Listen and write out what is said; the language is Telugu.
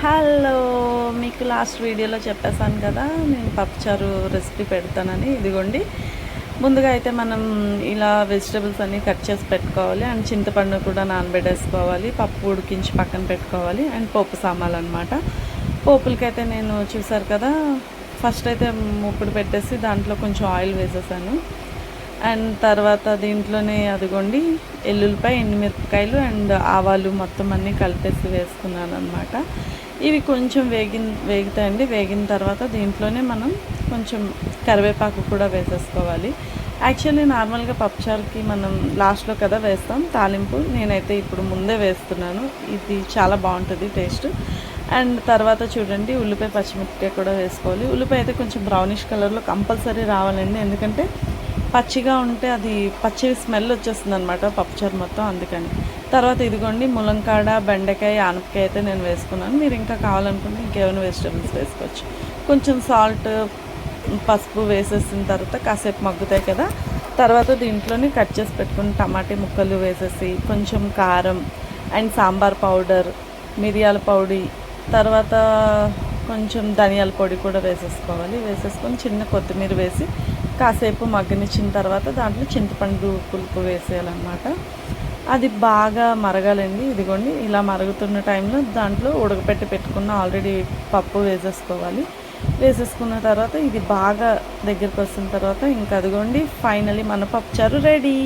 హలో, మీకు లాస్ట్ వీడియోలో చెప్పేసాను కదా నేను పప్పుచారు రెసిపీ పెడతానని. ఇదిగోండి, ముందుగా అయితే మనం ఇలా వెజిటబుల్స్ అన్నీ కట్ చేసి పెట్టుకోవాలి. అండ్ చింతపండు కూడా నానబెట్టేసుకోవాలి, పప్పు ఉడికించి పక్కన పెట్టుకోవాలి. అండ్ పోపు సామాన్లు అనమాట. పోపులకైతే నేను చూసారు కదా, ఫస్ట్ అయితే మూకుడు పెట్టేసి దాంట్లో కొంచెం ఆయిల్ వేసేసాను. అండ్ తర్వాత దీంట్లోనే అదిగోండి ఎల్లుల్లిపాయ, ఎండుమిరపకాయలు అండ్ ఆవాలు మొత్తం అన్నీ కలిపేసి వేసుకున్నాను అనమాట. ఇవి కొంచెం వేగుతాయండి. వేగిన తర్వాత దీంట్లోనే మనం కొంచెం కరివేపాకు కూడా వేసేసుకోవాలి. యాక్చువల్లీ నార్మల్గా పప్పుచారుకి మనం లాస్ట్లో కదా వేస్తాం తాలింపు, నేనైతే ఇప్పుడు ముందే వేస్తున్నాను. ఇది చాలా బాగుంటుంది టేస్ట్. అండ్ తర్వాత చూడండి, ఉల్లిపాయ పచ్చిమిరపకాయ కూడా వేసుకోవాలి. ఉల్లిపాయ అయితే కొంచెం బ్రౌనిష్ కలర్లో కంపల్సరీ రావాలండి, ఎందుకంటే పచ్చిగా ఉంటే అది పచ్చి స్మెల్ వచ్చేస్తుంది అనమాట పప్పుచారు మొత్తం, అందుకని. తర్వాత ఇదిగోండి ములంకాడ, బెండకాయ, ఆనపకాయ అయితే నేను వేసుకున్నాను. మీరు ఇంకా కావాలనుకుంటే ఇంకేమైనా వెజిటబుల్స్ వేసుకోవచ్చు. కొంచెం సాల్ట్, పసుపు వేసేసిన తర్వాత కాసేపు మగ్గుతాయి కదా, తర్వాత దీంట్లోనే కట్ చేసి పెట్టుకుని టమాటా ముక్కలు వేసేసి కొంచెం కారం అండ్ సాంబార్ పౌడర్, మిరియాల పొడి, తర్వాత కొంచెం ధనియాల పొడి కూడా వేసేసుకోవాలి. వేసేసుకొని చిన్న కొత్తిమీర వేసి కాసేపు మగ్గనిచ్చిన తర్వాత దాంట్లో చింతపండు పులుపు వేసేయాలన్నమాట. అది బాగా మరగాలండి. ఇదిగోండి ఇలా మరుగుతున్న టైంలో దాంట్లో ఉడకపెట్టి పెట్టుకున్న ఆల్రెడీ పప్పు వేసేసుకోవాలి. వేసేసుకున్న తర్వాత ఇది బాగా దగ్గరికి వస్తున్న తర్వాత ఇంకా అదిగోండి ఫైనలీ మన పప్పుచారు రెడీ.